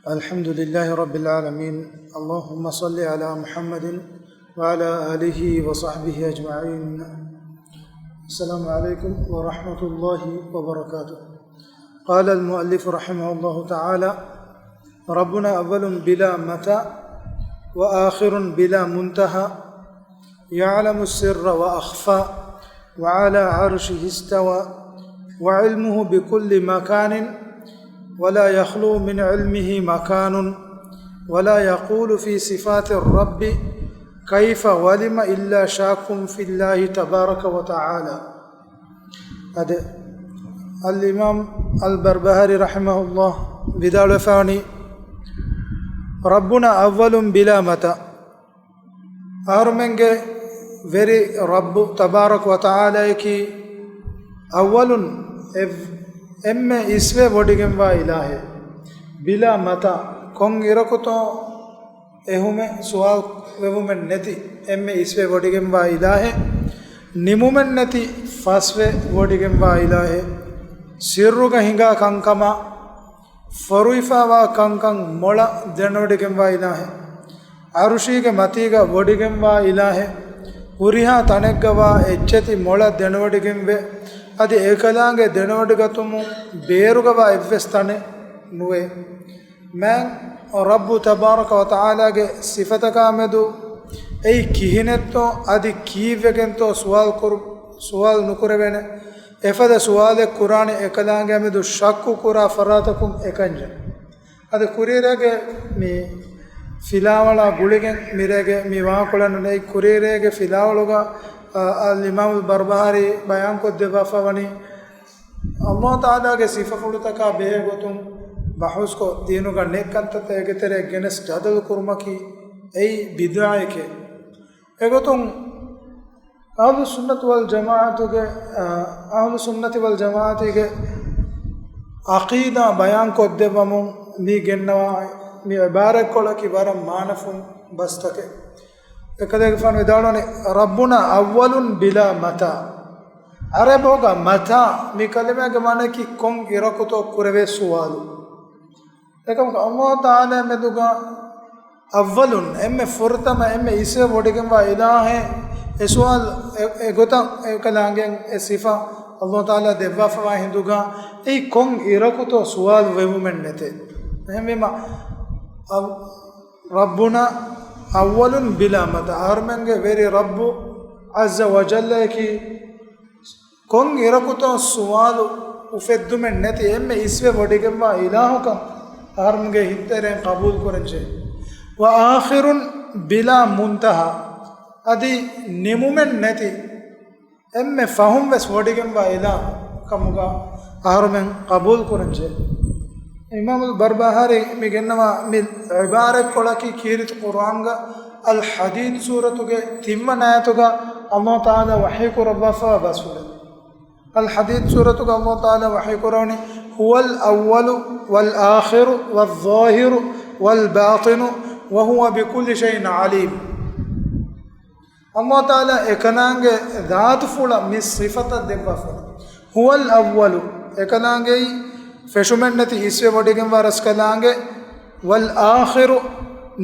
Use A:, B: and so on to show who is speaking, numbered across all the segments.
A: الحمد لله رب العالمين. اللهم صل على محمد وعلى آله وصحبه أجمعين. السلام عليكم ورحمة الله وبركاته. قال المؤلف رحمه الله تعالى: ربنا أول بلا متى وآخر بلا منتهى، يعلم السر وأخفى، وعلى عرشه استوى، وعلمه بكل مكان، ولا يخلو من علمه مكان، ولا يقول في صفات الرب كيف ولم إلا شاك في الله تبارك وتعالى. هذا الإمام البربهاري رحمه الله بدال فاني ربنا أول بلا متى أرمنجي very رب تبارك وتعالى كي أول එම්මෙ ඉස්වේ වොඩිගෙන්වා ඉලාහේ බිලා මතා කොන් ඉරකුතෝ එහුමෙ සුවාල් වෙවුමෙන් නැති එම්මෙ ඉස්වේ වොඩිගෙන්වා ඉලාහේ නිමුමෙන් නැති ෆස්වේ වොඩිගෙන්වා ඉලාහේ සිරුග හිඟා කංකම ෆරුයිෆාවා කංකං මොළ දෙනොඩිගෙන්වා ඉලාහේ අරුෂීගේ මතීග වොඩිගෙන්වා ඉලාහේ උරිහා තනෙක්ගවා එච්චති මොළ දෙනොඩිගෙන්වේ ಅದು ಏಕಲಾಂಗೆ ದೆನವಡಿಗತುಮು ಬೇರುಗವ ಎವ್ವೆಸ್ತನೆ ನುವೆ ಮ್ಯಾನ್ ರಬ್ಬು ತಬಾರಕ ವ ತಆಲಾಗೆ ಸಿಫತಕಾಮೆದು ಐ ಕಿಹಿನೆತ್ತೋ ಅದಿ ಕೀವೆಗೆಂತೋ ಸುವಾಲ್ ನುಕುರವೆನೆ ಎಫದ ಸುವಾಲೆ ಕುರಾನಿ ಏಕಲಾಂಗೆ ಅಮೆದು ಶಕ್ಕು ಕುರಾ ಫರಾತಕುಂ ಏಕಂಜೆ ಅದು ಕುರಿರೆಗೆ ಮೀ ಫಿಲಾವಳ ಗುಳಿಗೆ ಮಿರೆಗೆ ಮೀ ವಾಕೊಳನು ನೈ ಕುರಿರೆಗೆ ಫಿಲಾವಳುಗ الإمام البربهاري بيان کو دبا فوني اللہ تعالیٰ کے صفہ فلتکا بے گتم بحث کو دینوں کا نیک کنت تے تیرے گنس جادل کرما کی ای بدعائے کے اگتم اہل سنت والجماعت کے اہل سنت والجماعت کے عقیدہ بیان کو دبا می گنوا می عبارت کو لکی بارم مانفم بس تکے එකදෙක ෆන් විදාලෝනේ රබ්බුනා අවවලුන් බිලා මතා අරබ होगा මතා මේ කලිමගේ माने कि කොන් ඉරකුතෝ කුරවේ සුවාලු එකම අල්ලාහ් තාලා මෙදුගා අවවලුන් එම්මෙ ෆුර්තම එම්මෙ ඉසේ වඩගෙන්වා ඉලාහේ ඒ සුවාල් ඒ ගොතන් එකලංගෙන් ඒ සිෆා අල්ලාහ් තාලා දෙවවා ෆවා හිඳුගා ඒ කොන් ඉරකුතෝ සුවාල් වෙමුමෙන් නැතේ එහෙමම රබ්බුනා أول بلا متى أرمنجة very رب عز وجل كي كون يركوتو سوال وفد من نتي إم إسوى وديكم إلهك أرمنجة هترين قبول كرنجة وآخر بلا منتهى أدي نمومن نتي إم فهم بس وديكم إله كموجا أرمن قبول كرنجة إمام البربهاري ميجنما من عبارة كلاكي كيرت القرآن کا الحديد سورة کے تیمن آیتوں کا اللہ تعالی وحی کو رب فبسول الحديد سورة کا اللہ تعالی وحی کو رونی هو الأول والآخر والظاهر والباطن وهو بكل شيء عليم اللہ تعالی اکنانگ ذات فولا من صفت دبا فولا هو الأول اکنانگ فشمنتی اسوے وڈیگم وارس کلانگے والآخر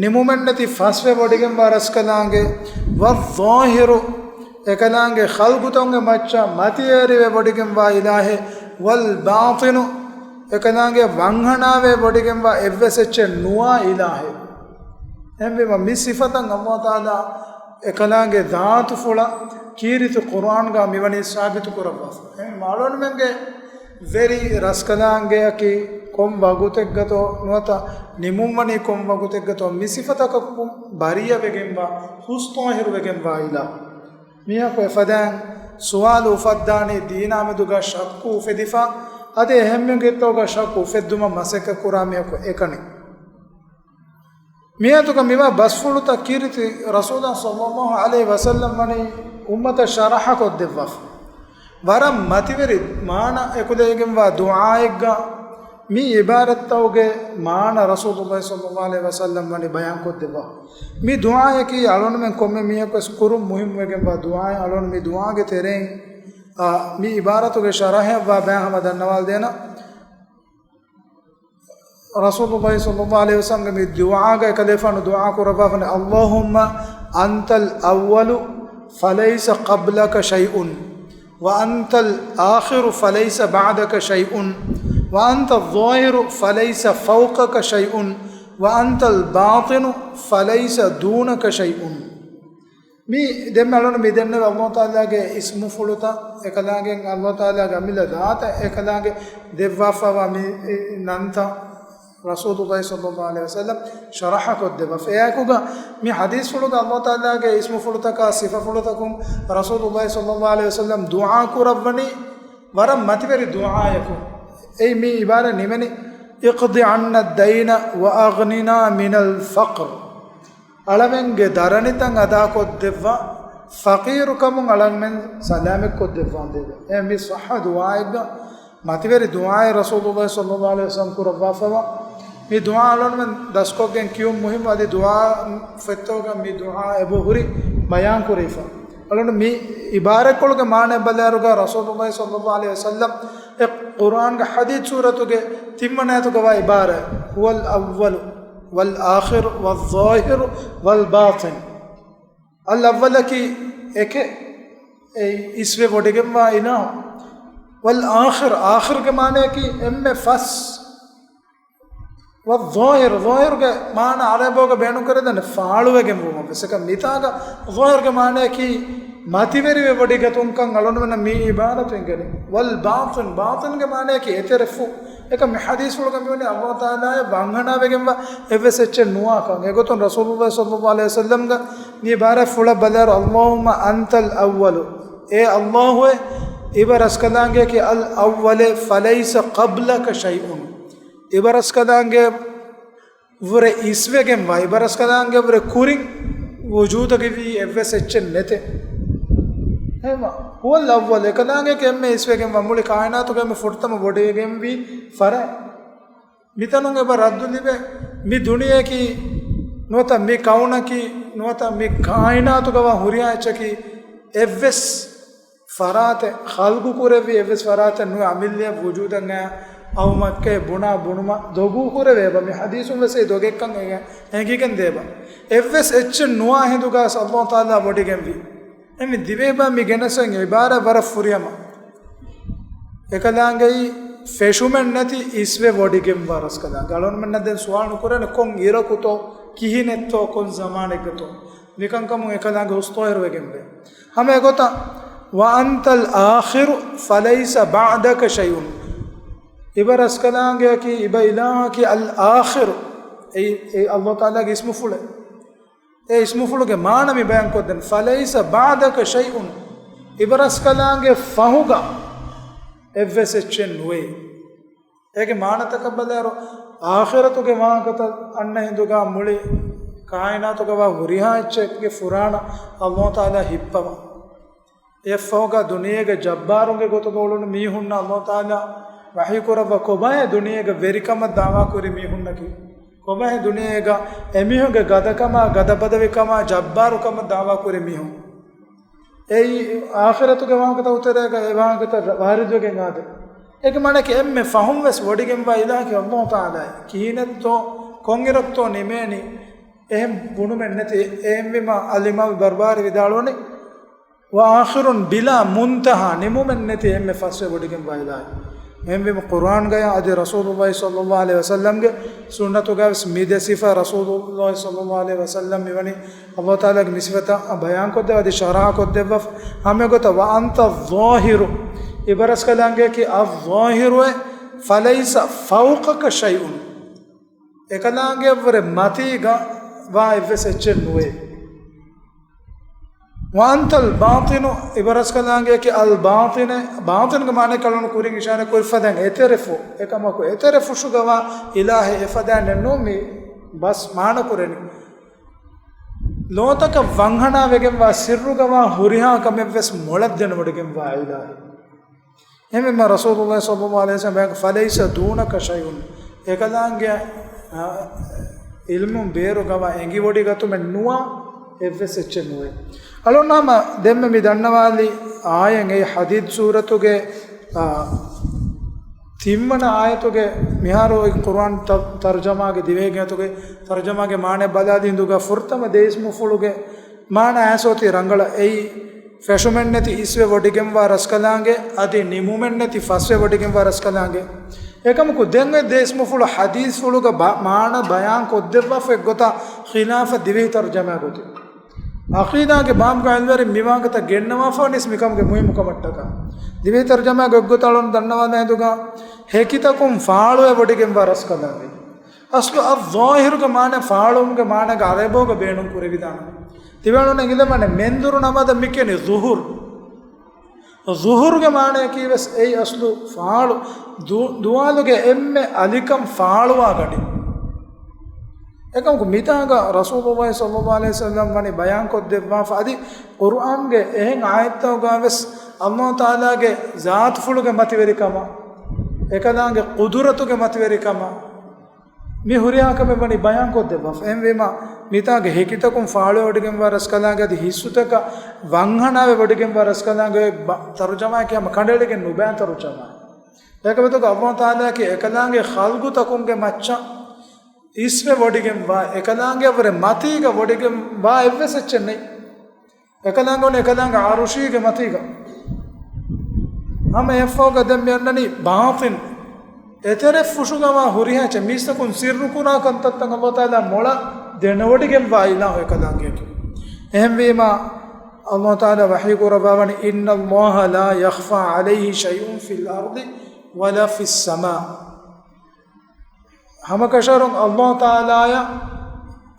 A: نمومنتی فاسوے وڈیگم وارس کلانگے والظاہر اکلانگے خلقتونگے مچا ماتیری وڈیگم وا الہے والباطن اکلانگے وانگھناوے وڈیگم وا ایوسچ نوا الہے ہمیں می صفتن اللہ تعالی اکلانگے ذات فلا کیریت قرآن کا میونی ثابت کروا ہم معلوم منگے very raskalaange aki kom baguteggato nuata nimumani kom baguteggato misifataka kum bariya vegemba hustohiru vegemba ila miya ko fadan sualu faddani deena meduga shakku fedifa ade ehemme gettoga shakku fedduma maseka kuramiya ko ekani miya to kamiwa basfuluta kiriti rasulullah sallallahu alaihi wasallam mani ummata sharaha ko devwa ವರಂ ಮತಿವೆರಿ ಮಾನ ಎಕುದೆಗೆಂವ ದುಆಯೆಗ್ಗ ಮಿ ಇಬಾರತ್ ತೌಗೆ ಮಾನ ರಸೂಲುಲ್ಲಾಹ ಸಲ್ಲಲ್ಲಾಹು ಅಲೈಹಿ ವಸಲ್ಲಂ ಮನಿ ಬಯಾನ್ ಕೊದ್ದೆವ ಮಿ ದುಆಯಕಿ ಅಲೋನ ಮೆನ್ ಕೊಮ್ಮೆ ಮಿಯಕ ಕುರು ಮುಹಿಮ್ ವೆಗೆಂವ ದುಆಯ ಅಲೋನ ಮಿ ದುಆಗೆ ತೆರೆಂ ಮಿ ಇಬಾರತುಗೆ ಶರಹ ವ ಬಯಾನ್ ಹಮದನ್ ನವಾಲ್ Dena Rasulullah sallallahu alaihi wasallam mi du'a ga kalefanu du'a ko rabafane Allahumma antal awwalu falaysa qablaka shay'un wa antal akhiru falaysa ba'daka shay'un wa antal zahiru falaysa fawqaka shay'un wa antal batinu falaysa dunaka shay'un mi demmalon mi denne Allah taala ge ismu fuluta ekalagen Allah taala ge amila daata ekalage devwafa mi nanta Rasulullah sallallahu alaihi wasallam sharaha ko deva feyakuga mi hadis fuluga Allah taala ge ismu fuluta ka sifa fuluta kum Rasulullah sallallahu alaihi wasallam du'a ku rabbani waram mativeri du'a yaku ei mi ibara nimeni iqdi anna ad-dayna wa aghnina min al-faqr alamenge daranitan ada ko deva faqir kamun alamen salamek ko deva deva e mi sahha du'a ga mativeri du'a Rasulullah sallallahu alaihi wasallam ku rabbafa mi du'a alon men dasko gen kiyum muhim adi du'a fettoga mi du'a ebu huri bayan kurifa alon mi ibare kolge maane balaruga Rasulullah sallallahu alaihi wasallam e Quran ga hadith suratuge timmanatu ga ibare huwal awwal wal akhir wal zahir wal batin al awwal ki eke isve bodige ma ina wal akhir ke maane ki emme fas والظاهر ظاهر के माना अरबों का बयान करे तो फालुवे के मुँह में इसका मिता का ظاهر के माने कि मातीवेरी वे बड़ी का तुम का गलों में न मी इबारत हैं करे वल बातन के माने कि एतरफु एक हदीस लोग का मैंने अल्लाह ताला है बांगना बेगम एवे सच्चे नुआ का एगो तो रसूलुल्लाह सल्लल्लाहु अलैहि वसल्लम का ये बारे फुला बदर अल्लाहुम्मा अंतल अव्वल ए अल्लाह है इबर अस्कलांगे कि अल अव्वल फलैस क़ब्लक शैउन ibaras kadange vure iswegen va ibaras kadange vure kuring wujuda givi evs echen nete hema huwal awwal kadange ke emme iswegen va muli kainatu ke me furtama bodegen vi fara mitanun eba raddu libe mi duniya ki nota mi kauna ki nota mi kainatu ga huriya echaki evs farate khalqu kurevi evs farate nu amilya wujudan aw makke buna bunuma dogu kureve mi hadisun wese dogekkan egigen deba evs ech nuwa hinduga Allah taala bodigen vi emi diveba mi genasen ibara bara furiyama ekalangai feshumen nati isve bodigen varas kala galon men den sual nukurene kon irakuto kihinetto kon zamanegato nikankamu ekalangai ustoher wegembe hame gota wa antal akhir falaysa ba'daka shay'un ibar askalange ki iba ilaha ki al akhir ei Allah taala ge ismu fule e ismu fule ge maana mi bayan ko den falaysa ba'daka shay'un ibar askalange fahuga evs echen we ege maana takabbadaro akhiratu ge maakata anna hinduga muli kainatu ge wa huriha eche ge furana Allah taala hippama e fahuga duniyage jabbarunge goto golun mi hunna Allah taala वही को रब कोबाए दुनिया का वेरिकम दावा कोरी मी हुन की कोबाए दुनिया का एमिहो के गदकमा गदपदविकमा जब्बारु कम दावा कोरी मी हूं ए आखिरत के वहां का उतरेगा ए वहां का वारिद के गादे एक माने के एम में फहम वस वडिगम बा इला के अल्लाह ताला कीने तो कोंगिरत तो निमेनी एम बुनु में नते एम बिमा अलिमा बरबार विदालोने व आखिरुन बिला मुंतहा निमु में नते एम में फस वडिगम बा इला एम भी कुरान गया आदि रसूलुल्लाह सल्लल्लाहु अलैहि वसल्लम के सुन्नत गया मीदे सिफा रसूलुल्लाह सल्लल्लाहु अलैहि वसल्लम मिवनी अल्लाह ताला की निस्बत बयान को दे आदि शरह को दे हमें को तो व अंत ज़ाहिर इबरस कलांगे कि अब ज़ाहिर है फलैसा फौक़क शैउन एकलांगे वरे मतीगा वा इवस चन्वे वांतल बातिनो इबरस कलांगे कि अल बातिन बातिन के माने कलन कुरिंग इशारे कोई फदन एतरफो एकमा को एतरफो शुगवा इलाहे एफदन नोमी बस मान कुरेनी लोतक वंहना वेगम वा सिर्रुगवा हुरिहा कमेवस मोलद्दन वडगम वा इलाहे एमे मा रसूलुल्लाह सल्लल्लाहु अलैहि वसल्लम फलैसा दूनक शैउन एकलांगे इल्मु बेरुगवा एंगी वडी गतु में नुआ एवस चनुए अलोनामा देम्मे मी दन्नवाली आयंगे हदीद सूरतुगे තිම්මන ආයතෝගේ මිහාරෝ කුර්ආන් තර්ජමාගේ දිවේගයතෝගේ තර්ජමාගේ මානේ බදාදින්දුගේ ෆුර්තම දේස්මු ෆුලුගේ මාන ඇසෝති රංගල එයි ෆැෂුමෙන් නැති ඉස්වේ වඩිගෙන් වා රස්කලාංගේ අදී නිමුමෙන් නැති ෆස්වේ වඩිගෙන් වා රස්කලාංගේ එකම කුදෙන්ගේ දේස්මු ෆුල හදීස් ෆුලුගේ මාන බයාන් කොද්දෙවා ෆෙග්ගොතා ඛිලාෆ දිවේ තර්ජමා ගොති අඛීදාගේ බාම් ගල්වර මිවාගත ගෙන්නවා ෆෝනිස් මිකම්ගේ මුහිම කමට්ටක දිවේ තර්ජමා ගොග්ගොතාලොන් දන්නවා නේදුගා हेकितकुम फाळुवे वडिගෙන් වරස් කදාවේ අස්ලු අظාහිරුගේ මාන ෆාළුම්ගේ මාන ගාරේබෝගේ බේනුම් කුරේ විදාන තිවණුන ඉඳමන මෙන්දුරු නමද මිකෙනි ظුහුර්ගේ මාන කීවස් ඒ අස්ලු ෆාළු දුවාලුගේ එම්මේ අලිකම් ෆාළුවා ගඩි එකම මිතාගා රසූලුල්ලාහි සල්ලල්ලාහු අලයිහි වසල්ලම් වනි බයන් කොත් දෙවා ෆාදි කුර්ආන්ගේ එහෙන් ආයත්තව ගාවස් අල්ලාහ් තාලාගේ ذات ෆුලුගේ මතිවරිකම එකදාගේ කුදුරතුගේ මතවරිකම මේ හුරියාකම වනි බයන් කොත් දෙබෆ එම්වෙම මිතාගේ හිකිතකුම් ෆාළෝ වඩගෙන් වරස් කලාගේ හිස්සුතක වංහනාවේ වඩගෙන් වරස් කලාගේ තර්ජමා කියම කඩලගෙන් නුබෑ තර්ජමා ඒකවතක අල්ලාහ් තාලාගේ එකදාගේ ඛල්ගු තකුම්ගේ මච්චා ඉස්වේ වඩගෙන් වා එකදාගේ වර මතීග වඩගෙන් වා එවසෙච්චන්නේ එකදාගේ ආරුෂීගේ මතීග हम एफोग दम्यन्ननी बातिन एतरे फुशुगमा हुरिहा च मिस्तकुन सिर्रुकुना कंतत्तंग अल्लाह ताला मोला देनवडिगेम वाइला होय कदांगे एहम वेमा अल्लाह ताला वही को रबावनी इन्नल्लाह ला यख्फा अलैहि शैउन फिल अर्दि वला फिस समा हम कशरुन अल्लाह ताला या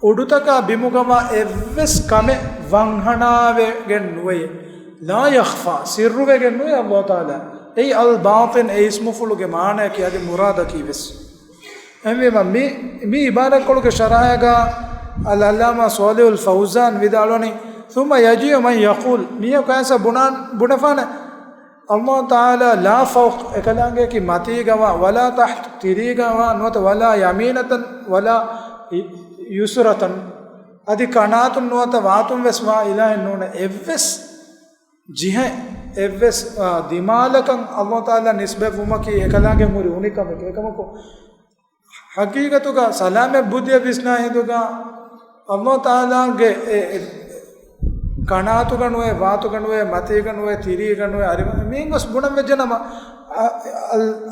A: उडुतका बिमुगमा एव्वेस कमे वंहनावे गेन्नुवे لا يخفى سرّوه جنوي الله تعالى أي الباطن أي اسمه فلوه معنى كي هذه مرادة كي بس أمي مي إبارة كله كشرائعها العلامة صالح الفوزان بدالوني ثم يجي من يقول ميه كأنسا بنفانه الله تعالى لا فوق إكلانge كي ماتيغا ولا تحت تريغا نوت ولا يمينة ولا يسرة أدي كنات نوت واتم وسوا إله نون إفس जिहे एवस दिमालकं अल्लाह ताला निस्बे फुमकी एकलागे मुरी उनिकम एकमको हकीकतुगा सलामे बुद्धिय विस्ना हिदुगा अल्लाह ताला गे कणातुगनुवे वातुगनुवे मतीगनुवे तिरीगनुवे अरि मींगस गुणम वेजनम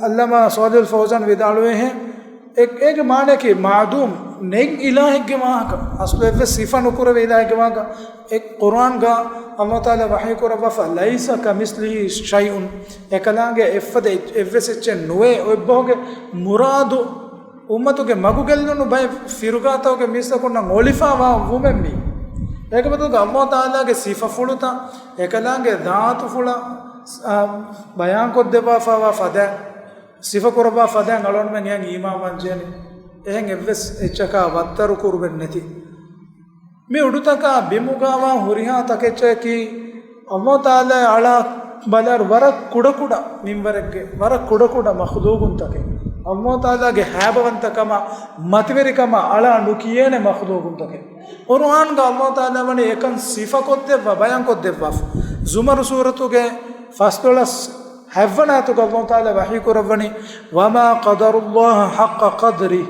A: अल्लामा सौदुल फौजान विदालुवे हैं एक माने कि मादूम नेग इलाह के वहाँ का असल वे सिफा नुकुर वे इलाह के वहाँ का एक कुरान का अल्लाह ताला वही को रबा फलाइसा कमिस्लिही शैउन एकलांगे एफसे चे नुए ओबोगे मुरादु उम्मतों के मगु गेल्नु भाई फिरुगाता के मिस्ता को ना गोलिफा वा वुमे मी एक बतो अल्लाह ताला के सिफा फुलुता एकलांगे दात फुला बयान को देबा फवा फदा सिफा को रबा फदा नलोन में न्यां ईमा मंजेने එහෙන් එවස් එච්චකා වත්තරු කුරුබෙන් නැති මේ උඩුතකා බිමුගාවා හුරිහා තකෙච්චකි අල්ලාහ් තාලා අලා බලර් වර කුඩ මින්වරගේ වර කුඩ මඛලූගුන් තකේ අල්ලාහ් තාලාගේ හැබවන්තකම මතවරිකම අලා නුකියනේ මඛලූගුන් තකේ කුර්ආන් ගා අල්ලාහ් තාලා වනේ එකන් සිෆා කොද්දෙව බයන් කොද්දෙව සුමර් සූරතුගේ ෆස්තොලස් හැවනාතුක අල්ලාහ් තාලා වහී කුරවනි වමා क़දරුල්ලාහ හක්ක क़දරි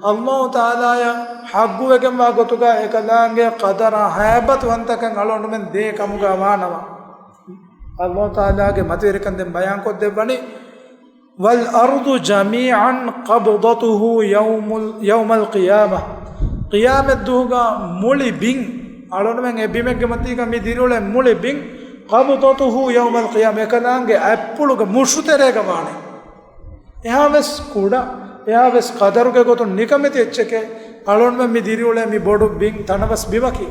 A: अल्लाह ताला या हग्गु वेगम वागतुगा एकलांगे कदर हैबत वंतकं अलोंड में दे कमुगा वानवा अल्लाह ताला के मतेरिकन दे बयान को दे बनी वल अर्दु जमीअन क़ब्दतुहु यौमल क़ियामह क़ियामत दुगा मुली बिंग अलोंड में एबिमे के मती का मी दिरोले मुली बिंग क़ब्दतुहु यौमल क़ियामह एकलांगे एप्पुलुगा मुशुतेरेगा वाने यहां वस कूड़ा यहाँ वेस कदर के को तो निकमित अच्छे के अलोन में मिदिरियोले मि बोडु बिंग तनवस बिमकी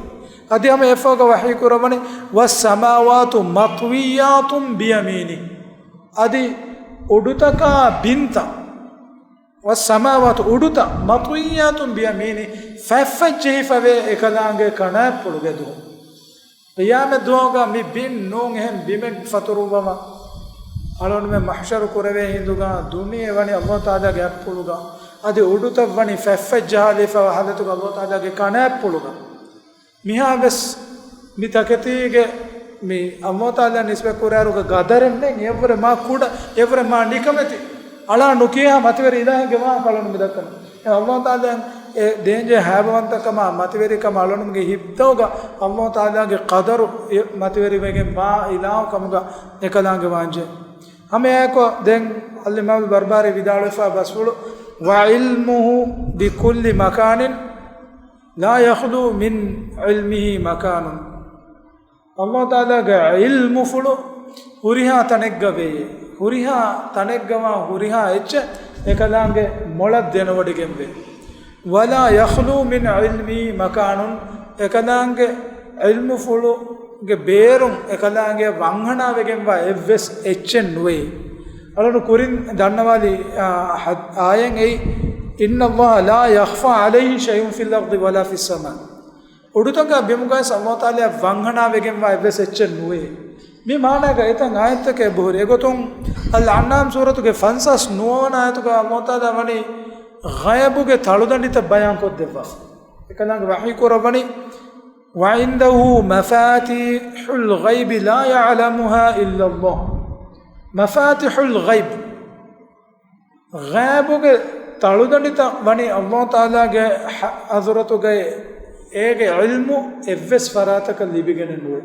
A: अदि हम एफो का वही को रवने वस्समावातु मत्वियातुम बियमीनी अदि उडुतका बिंता वस्समावातु उडुता मत्वियातुम बियमीनी फफजे फवे एकलांगे कना पुलुगे दो क़ियामत दुआगा मि बिन नोंग हम बिमेक फतरुबमा अलोन में महशर कुरवे हिंदुगा दुनिया वनी अल्लाह ताला के अपुलुगा अदि उडुत वनी फफजहालिफ हदतुगा अल्लाह ताला के कने अपुलुगा मिहा बस मि तकतीगे मि अल्लाह ताला निस्बे कुरारुगा गदरन ने एवरे मा कुड एवरे मा निकमति ala nukiya matveri ilahe ge ma kalonu midakkan Allah taala denje habawantakama matveri kama alonu ge hibtoga Allah taala ge qadaru matveri wege ma ilahu kamuga ekalange wanje hame ko den al-imam al-barbari vidalo fa basulu wa ilmuhu bi kulli makanin la yakhlu min ilmihi makanun Allah taala ge ilmu fulu huriha taneggave huriha taneggama huriha ecce ekalange molad denawadi gembe wala yakhlu min ilmi makanun ekalange ilmu fulu ge berum ekalange wanghana vegemba evves echen nuwe alanu kurin dannawali ayen ei inna Allah la yakhfa alayhi shay'un fil ardi wala fis sama udutanga bimuga Allah taala wanghana vegemba evves echen nuwe mi maanaga etan ayatake bohre egotum al-an'am suratuge fansas nuwana ayatuga Allah taala wani ghaibuge taludandita bayan koddeva ekalange wahi korabani wa indahu mafatihul ghaib la ya'lamuha illa Allah mafatihul ghaib ghaibuge taludandita wani Allah taala ge azratuge ege ilmu evves farataka libigene nuwe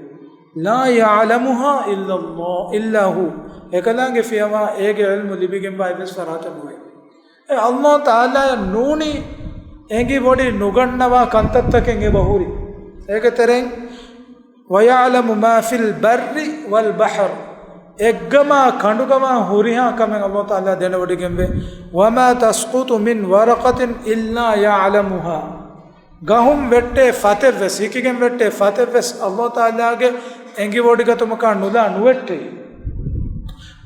A: la ya'lamuha illa Allah illa hu ekalange fiyama ege ilmu libigemba evves farata nuwe Allah taala nuni engi bodi nugannawa kantattaken e bahuri ege tereng wa ya'lamu ma fil barri wal bahr eggama kandugama huriha kamen Allah taala denawadi gembe wa ma tasqutu min waraqatin illa ya'lamuha gahum vette fatevves ikigem vette fatevves Allah taala ge engi bodi gatumaka nula nuwette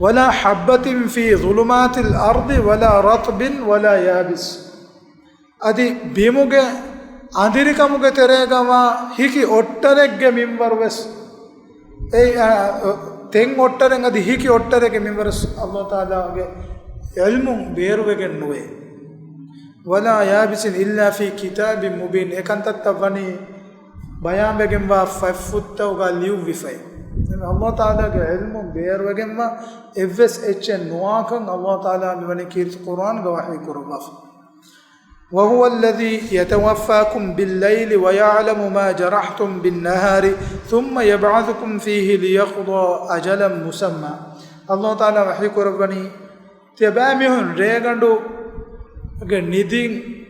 A: wala habbatin fi dhulumatil ardi wala ratbin wala yabis adi bimuge andirikamuge teregama hiki ottarege minwarves ei ten ottaren adi hiki ottarege minwarves Allah taala ge ilmu beruwege nuwe wala yabisin illa fi kitabin mubin ekantattavani bayan begemwa fafuttauga liu wifai Allah taala ge ilmu beruwegemma evves echen nuakan Allah taala mivani kirt Quran ga wahi kurabaf wa huwa alladhi yatawaffakum bil layli wa ya'lamu ma jarahtum bin nahari thumma yab'athukum fihi liyaqda ajalan musamma Allah taala wahi kurabani tebamihun regandu ge nidin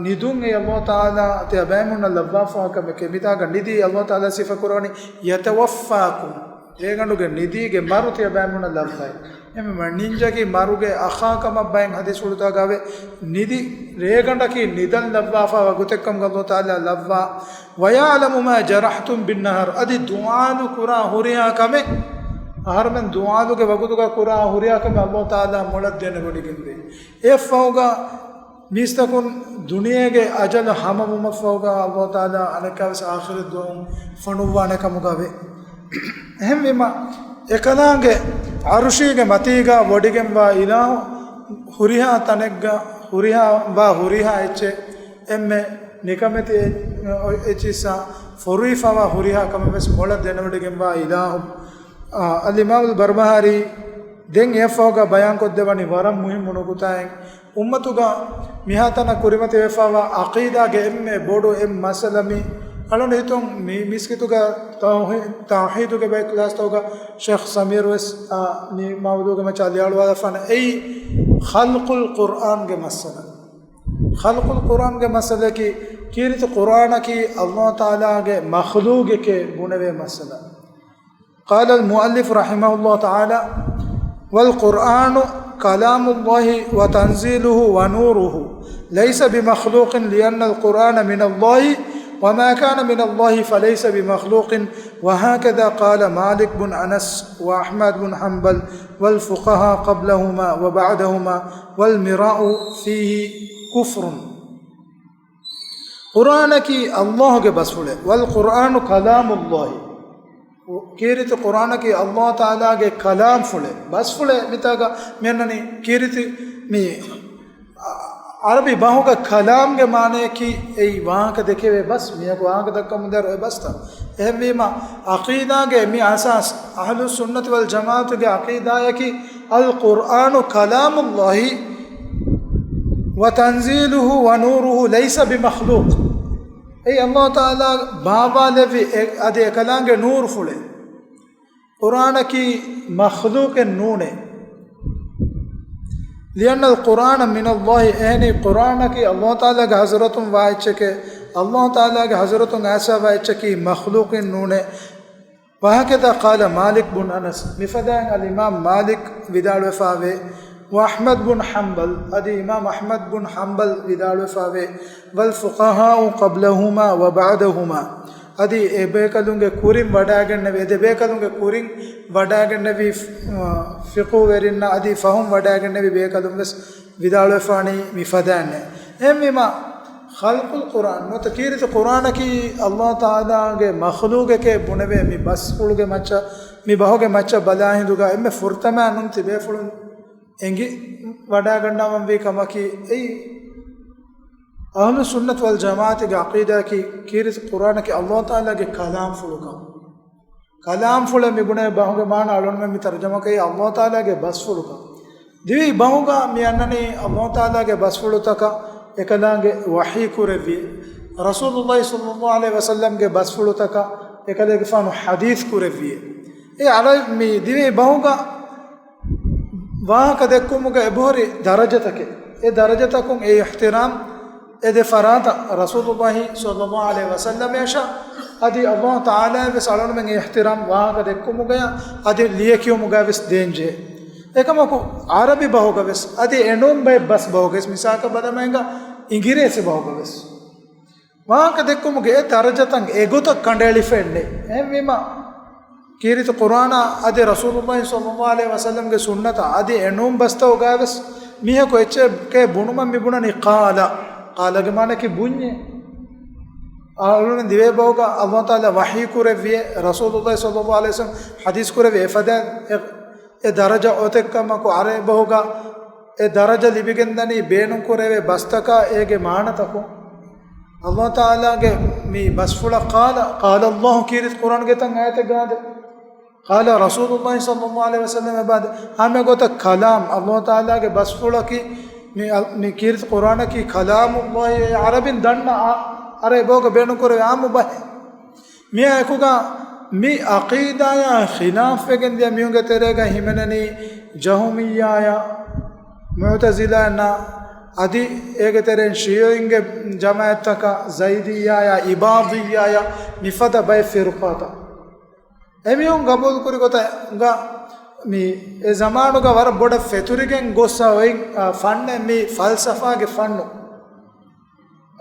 A: nidun e Allah taala tebamun lawafa ka me kemita ga nidi Allah taala sifa kurani yatawaffakum regandu ge nidi ge maru tebamun lawai emme maninja ki maru ge akha kama bain hadis ulta gave nidi reganda ki nidan lawafa wa gutekam ga Allah taala lawwa wa ya'lamu ma jarahtum bin nahar adi du'alu qura huriya kame aharmen du'alu ge wagutuga qura huriya kame Allah taala molad dene godiginde e fauga mistakun duniyage ajal hamamuma fauga Allah taala anakavis akhirat duum fanuwane kamugave ehmema ekalange arushige matiga wodigemba ilahu huriha tanegga huriha ba huriha eche emme nikamete echisa forifawa huriha kames mola denawdigemba ilahu al-imam al-barbahari den efoga bayan koddewani waram muhim munukutaen ummatuga mihatana kurimate efawa aqida ge emme bodo em masalami alon hitum miskituga tawhid ge bay class toga sheikh samir wes ni mawdu ge machalial wala fan ei khalqul quran ge masala ki kirit quran ki Allah taala ge makhluq ke bunave masala qala al muallif rahimahullah taala wal quran كلام الله وتنزيله ونوره ليس بمخلوق لأن القرآن من الله وما كان من الله فليس بمخلوق وهكذا قال مالك بن أنس وأحمد بن حنبل والفقهاء قبلهما وبعدهما والمراء فيه كفر قرآن کی اللہ کے بس فلے والقرآن کلام اللہ کیریت قرآن کی اللہ تعالیٰ کے کلام فلے بس فلے متا کا میں نے کیریت می عربی باہوں کا کلام کے معنی کی ای وہاں کا دیکھے ہوئے بس میاں کو وہاں کا دکا مدر ہوئے بس تھا اہم بیما عقیدہ کے می اساس اہل السنت والجماعت کے عقیدہ ہے کہ القرآن كلام الله وتنزيله ونوره ليس بمخلوق. أي الله تعالى بابا لفي أدي كلامه نور فله قرآن کی مخلوق نون لأن القرآن من الله يعني قرآن کی الله تعالى کے حضرت واچ کے الله تعالى کے حضرت ایسا واچ کی مخلوق نون. وهكذا قال مالك بن أنس مفدان الإمام مالك بدال وفاوي وأحمد بن حنبل أدي إمام أحمد بن حنبل بدال وفاوي والفقهاء قبلهما وبعدهما أدي بيكالونge kurin wadaganne ede beykalunge kurin wadaganne vi fiqhu werinna adi fahum wadaganne vi beykalunges vidalo fani mifadanne emmima khalqul quran no takirite quran ki allah taala ge makhluq ke bunave mi basfuluge macha mi bahoge macha balahinduga emme furtama nun tibe fulun engi wadagannam vi kamaki ei अहल सुन्नत वल जमात के अक़ीदा की कीरत कुरान के अल्लाह ताला के कलाम फुलका कलाम फुले में गुणे बाहुगे मान आलोन में तर्जमा के अल्लाह ताला के बस फुलका दिवी बाहुगा मी अन्ननी अल्लाह ताला के बस फुलतका एकलांगे वही कुरेवी रसूलुल्लाह सल्लल्लाहु अलैहि वसल्लम के बस फुलतका एकले के फानु हदीस कुरेवी ए अले मी दिवी बाहुगा वहां कदे कुमुगे एबोरी दरजा तके ए दरजा तकुं ए इहतिराम ede farata rasulullah sallallahu alaihi wasallam yasha adi allah taala ve salon men ihtiram wa ga dekkumu gaya adi liyekiyo muga ves denje ekamako arabi bahoga ves adi enum bay bas bahoga misaka badamenga ingirese bahoga ves wa ga dekkumu ge darajatan egota kandeli fenne emima kirit qur'ana adi rasulullah sallallahu alaihi wasallam ge sunnata adi enum basta hoga ves mihe ko eche ke bunuma mibuna ni qala قال گمانے کی بنye آلون دیوے بوگا اللہ تعالی وحی کرے وی رسول اللہ صلی اللہ علیہ وسلم حدیث کرے وی فدا اے درجہ اوتے کما کو ارے بوگا اے درجہ لبگندنی بینو کرے وی بستکا اے گے مان تکو اللہ تعالی گے می بسفلا قال اللہ کیرت قرآن کے تنگ ایت گاد قال رسول اللہ صلی اللہ علیہ وسلم بعد ہمیں گوتا کلام اللہ تعالی کے بسفلا کی می کیرت قرآن کی کلام اللہ عربین دننا ارے بوگ بینو کرے عام بہ می اکوگا می عقیدہ یا خلاف وگن دیا میوں گے تیرے گا ہمننی جہمیہ یا معتزلہ نا ادی ایک تیرے شیعوں گے جماعت کا زیدیہ یا عبادیہ یا نفد بے فرقاتا امیوں قبول کری گوتا گا می ای زمانو کا ور بڑا فتوریگن گوسا وین فن می فلسفہ کے فن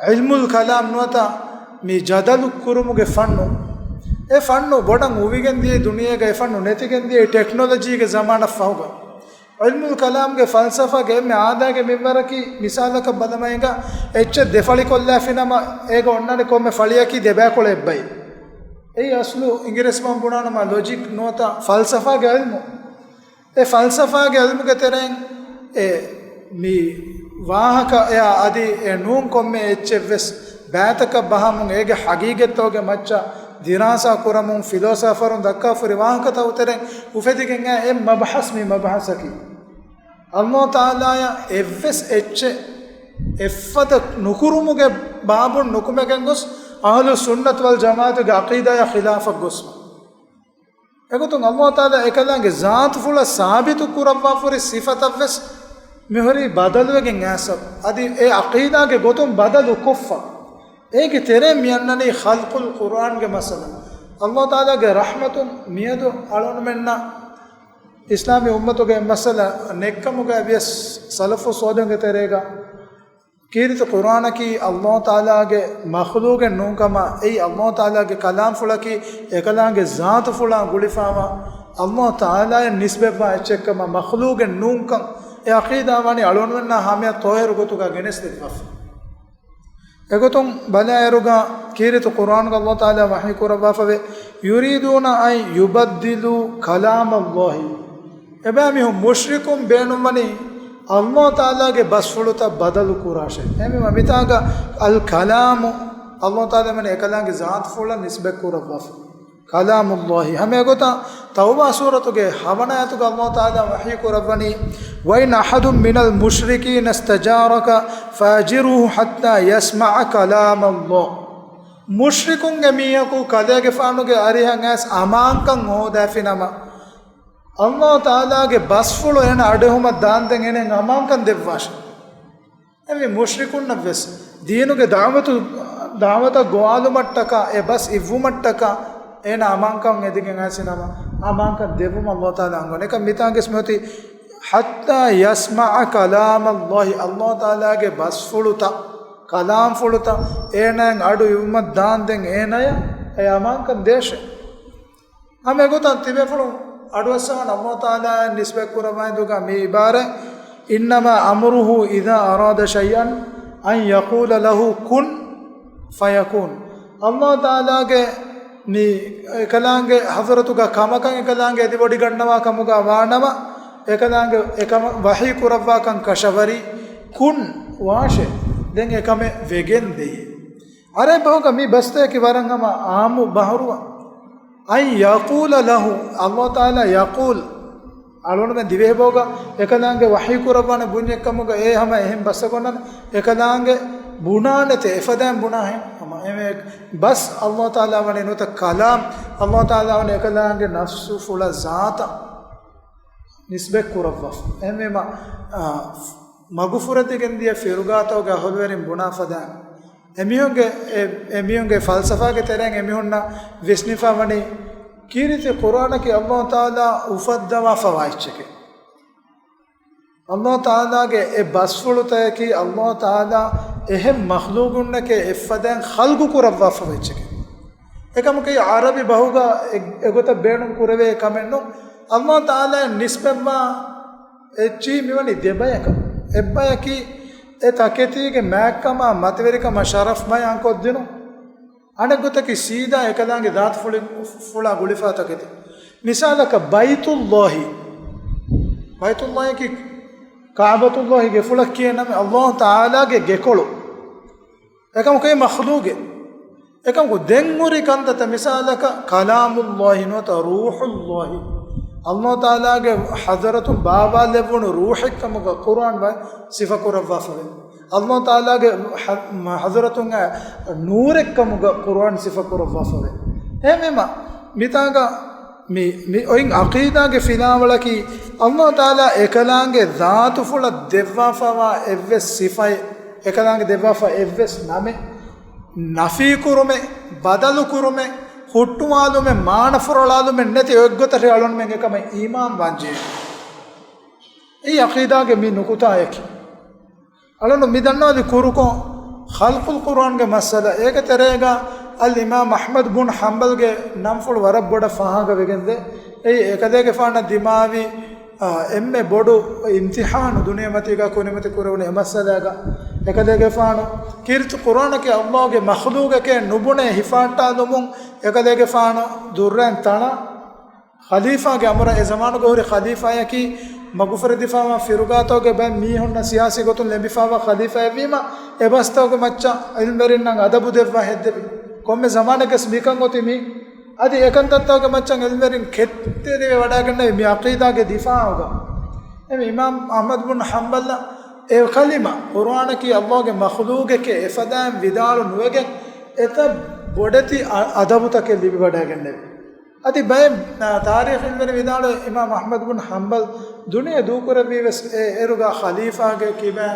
A: علم الکلام نوتا می جدل کرمو کے فن اے فن بڑا موویگن دی دنیا کے فن نیتگن دی ٹیکنالوجی کے زمانہ فہوگا علم الکلام کے فلسفہ کے میں آدھا کے ممبر کی مثال کا بدمائیں گا اچ دفالی کولا فینما ایک اوننے کو میں فلیا کی دبا کو لے بھائی ای اصلو انگریز میں بنانا ما لوجک نوتا فلسفہ کے علم اے فلسفہ کے علم کے ترین اے می واہ کا یا ادی اے نون کو میں اچ وس بیت کا بہم اے حقیقت تو کے مچا دراسہ کرم فلسفر دکا فر واہ کا تو ترین وفدی کہ اے مبحث می مبحث کی اللہ تعالی یا ایوس اچ افت نکرم کے باب نکم گنگس اہل سنت والجماعت کے عقیدہ یا خلاف گس اگو تو اللہ تعالی ایکلانگے ذات فلا ثابت کروا فر صفت افس مہری بدل وگن ایسب ادی اے عقیدہ کے گوتم بدل کفا ایک تیرے میاننی خلق القرآن کے مسئلہ اللہ تعالی کے رحمت میدو علون مننا اسلامی امتوں کے مسئلہ نیکم کے ابھی سلف و سودوں کے تیرے گا کیرت قرآن کی اللہ تعالیٰ کے مخلوق نوکما ای اللہ تعالیٰ کے کلام فلا کی ایکلان کے ذات فلا گلفاما اللہ تعالیٰ نسبت با اچکما مخلوق نوکم ای عقیدہ وانی علونونا ہمیں توہر گوتو کا گنس دکھف اگو تم بلا ایروگا کیرت قرآن کا اللہ تعالیٰ وحی کو ربا فوے یریدون ان یبدلو کلام اللہ ابامی ہم مشرکم بینمانی اللہ تعالیٰ کے بسفلتا بدل کوراشے ہمیں ممیتا گا الکلام اللہ تعالیٰ میں نے کلام کی ذات فولا نسبت کو ربا ಕಲಾಮುಲ್ಲಾಹಿ ಹಮೆ ಗೊತ್ತಾ ತೌಬಾ ಸೂರತುಗೆ ಹವನಾಯತುಗೆ ಅಲ್ಲಾಹ್ ತಾಲಾ ವಹಿ ಕುರವನಿ ವೈನ್ ಅಹದುಂ ಮಿನಲ್ ಮುಶ್ರಿಕೀನ ಇಸ್ತಜಾರಕ ಫಾಜಿರುಹು ಹತ್ತಾ ಯಸ್ಮಅ ಕಲಾಮಲ್ಲಾಹ್ ಮುಶ್ರಿಕುಂಗೆ ಮೀಯಕು ಕಲೆಗೆ ಫಾನುಗೆ ಅರಿಹಂ ಆಸ್ ಅಮಾಂಕಂ ಹೋದಾಫಿನಮ ಅಲ್ಲಾಹ್ ತಾಲಾಗೆ ಬಸ್ಫುಳು ಏನ ಅಡೆಹುಮ ದಾಂದೆಂ ಏನೆ ಅಮಾಂಕಂ ದೆವ್ವಾಶ ಎಮಿ ಮುಶ್ರಿಕುನ್ನ ವೆಸ್ ದೀನುಗೆ ದಾವತ ಗೋವಾಲು ಮಟ್ಟಕ ಎ ಬಸ್ ಇವ್ವು ಮಟ್ಟಕ ಏನ ಅಮಾಂಕಂ ಎದಿಗೆ ಆಸಿನಮ ಅಮಾಂಕಂ ದೆವ್ವುಮ ಅಲ್ಲಾಹ್ ತಾಲಾ ಅಂಗೋನೆ ಕ ಮಿತಾಂಗೆ ಸ್ಮೃತಿ ಹತ್ತಾ ಯಸ್ಮಅ ಕಲಾಮಲ್ಲಾಹಿ ಅಲ್ಲಾಹ್ ತಾಲಾಗೆ ಬಸ್ಫುಳುತ ಕಲಾಂ ಫುಳುತ ಏನಂಗ ಅಡು ಇವ್ಮ ದಾಂದೆಂ ಏನಯ ಎ ಅಮಾಂಕಂ ದೇಶ ಹಮೆ ಗೊತ್ತಾ ತಿಬೆ ಫುಳು ಅಡುವಸವನ ಅಲ್ಲಾಹ್ ತಾಲಾ ನಿಸ್ಬೆಕ್ ಕುರವಾಯ್ದುಗ ಮೀ ಇಬಾರೆ ಇನ್ನಮಾ ಅಮ್ರುಹು ಇದಾ ಅರಾದ ಶೈಅನ್ ಅನ್ ಯಕೂಲ ಲಹು ಕುನ್ ಫಯಕೂನ್ ಅಲ್ಲಾಹ್ ತಾಲಾಗೆ ನೀ ಕಲಾಂಗೆ ಹಜರತುಗ ಕಮಕಂ ಕಲಾಂಗೆ ಎದಿ ಬೊಡಿ ಗಣ್ಣವ ಕಮುಗ ವಾಣವ ekadaange ekama wahi kurawwa kan kashavari kun washe den ekame vegen dei are bahuga mi baste ki warangama aamu bahruwa ay yaqula lahu Allah taala yaqul alonu men dive boga ekadaange wahi kurawwane bunjekkamuga e hama ehem basagonna ekadaange bunanete efadan bunahe ama eme bas Allah taala wane nota kalam Allah taala wane ekadaange nafsu fula zaata nisbek kurawwa emema magufuratigendiya firugatoga holwerin bunafada emihunge falsafage tereng emihunna visnifa wani kirite qur'ana ki Allah taala ufaddama fawaichke Allah taala ge e basfulutay ki Allah taala ehem makhluqunna ke efadan khalqu kurawwa fawaichke ekamuke arabi bahuga egota beenum kurave kamenno Allah taala nisbemma echi miwani debayaka ebbayaki etaketige makkama matverikama sharaf may ankoddinu anegotaki sida ekadange daat fula gulifa takete misalaka baitullahi ki kaabatullahi ge fulak kiyename Allah taala ge gekolu ekam kay makhluge ekam ko denguri kandata misalaka kalamullahi nota ruhullahi Allah taala ge hadaratun baba levun ruhikam ga Quran ba sifa kurawwa fave Allah taala ge hadaratun nurekam ga Quran sifa kurawwa fave emema mitaga mi oin aqida ge finawala ki Allah taala ekalange zaatu fula devwa fawa evves sifai ekalange devwa fa evves name nafi kurume badalu kurume ಹುಟ್ಟುವಾಲುಮೆ ಮಾನಫುರಳಾಲುಮೆ ನೆತಿ ಒಗ್ಗತರೆ ಅಳೊನ್ಮೆ ಕಮ ಈಮಾನ್ ವಾಂಜೆ ಈ ಅಕೀದಾಗೆ ಮಿ ನುಕುತಾಯಕಿ ಅಳನು ಮಿದನ್ನೋದಿ ಕುರುಕೋ ಖಲ್ಕುಲ್ ಕುರಾನ್ಗೆ ಮಸಲ ಏಕ ತೆರೆಗ ಅಲ್ಲಿ ಇಮಾಮ್ ಅಹ್ಮದ್ ಬುನ್ ಹಂಬಲ್ಗೆ ನಂಫುಳು ವರಬ್ಬೊಡ ಫಹಾಗವೆಗೆಂದೆ ಈ ಏಕದೇಗೆ ಫಾಣ ದಿಮಾವಿ ಎಮ್ಮೆ ಬೊಡು ಇಮ್ತಿಹಾನು ದುನಿಯಮತಿಗ ಕುನಿಮತಿ ಕುರವನೆ ಮಸಲಾಗ ekadege faanu kirtu qur'ana ke allah ge makhluqa ke nubune hifanta dumun ekadege faanu durran tana khalifa ge amra e zamanu gohri khalifa yaki magufar difawa firugato ge ba mi honna siyasi gotun lebifawa khalifa evima e bastaw ge macca ilmerin nan adabu devwa hedde komme zamane ke smikan goti mi adi ekantattaw ge macca ilmerin khette de wada ganna mi aqida ge difa hoga em imam ahmad bin hanbal e kalima qur'ana ki allah ge makhluq ke efadan vidalu nuwege eta bodati adabuta ke libi wada ganne adi bay tarikh ilmene vidalu imam ahmad bin hanbal duniya dukura vives eruga khalifa ge kiba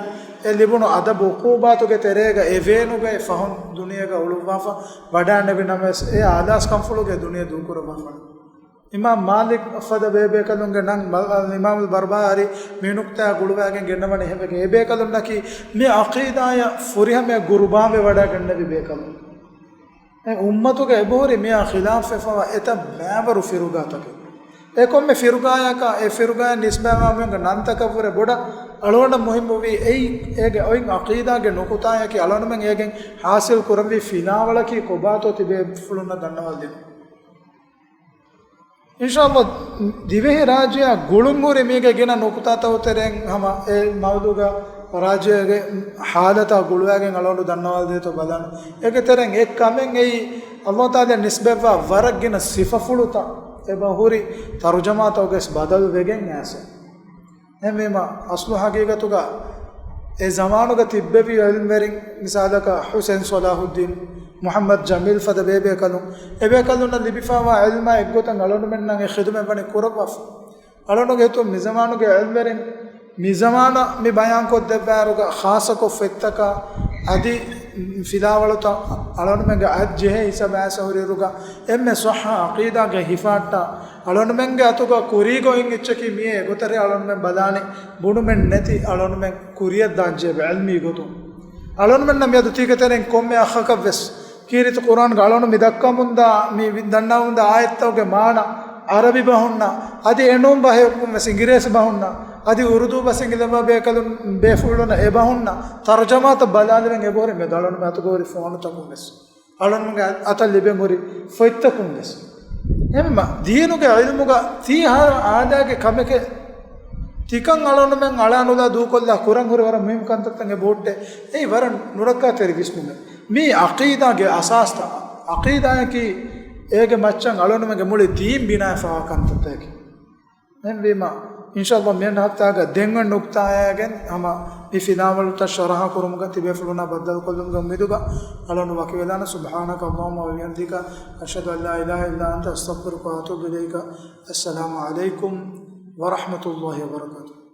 A: e libunu adab uqubatu ge terega evenu ge fahun duniya ga uluwafa wada nabi names e adas kamfulu ge duniya dukura bafa imam malik afada bebe kalunge nang imam al barbari minukta guluwagen gennamane hebege ebe kalunna ki me aqida ya furiha me gurbame wada ganne be kalun e ummatu ge ebori me khilaf fa eta babaru firugatake e komme firugaya ka e firugaya nisbama me nantaka pure boda alona muhimmu vi ei ege oin aqida ge nokutaya ki alona men egen hasil kuramvi finawala ki kobato tibe fulunna dannawal din inshallah divehi rajya gulungure mege gena nokutata utereng hama e mawduga rajya ge halata gulwagen alonu dannawal de to badan ege tereng ek kamen ei Allah Ta'ala nisbeva waragina sifafuluta eba huri tarjamata oges badal vegen ase emema aslu haqiqatuga e zamanuga tibbevi ilm verin misalaka Hussein Salahuddin Muhammad Jamil fada bebe kalun na libifawa ilma eggotan alonu men nan e khidume bani kurabaf alonu ge to mizamanuga ilm verin mizamana mi bayan ko debbaruga khasa ko fettaka adi fidawalata alonu men ga ajje hisaba asawriruga emme sahha aqida ge hifatta alonu men ga atuga kurigo in ichki miye gotare alonu men badani bunu men neti alonu men kuriyat danje be ilmi gotu alonu men nam yadu tikateren komme akhakavs kirit Quran ga alonu midakkamunda mi dannawunda ayattawge maana arabi bahunna adi enum bahekum singires bahunna adi urdu basingilama bekalun befuluna e bahunna tarjamata balalwen e bore me dalon me atugori phone takumes alon me atal libe mori foittakumes emma dienuge ilmuga ti ha aadage kameke tikan alon men alanula du kolla kuran hore wara mim kantattange botte ei waran nurakka teri visnume mi aqida ge asasta aqida ki ege machan alon men ge muli team bina fa kantattake emma inshallah men haftaga dengan nukta ayagen ama bifidawal ta sharaha kurumga tibefuluna badal kollum gamiduga alanu wakivelana subhanaka allahumma wa bihamdika ashhadu an la ilaha illa anta astaghfiruka wa atubu ilayka assalamu alaykum wa rahmatullahi wa barakatuh.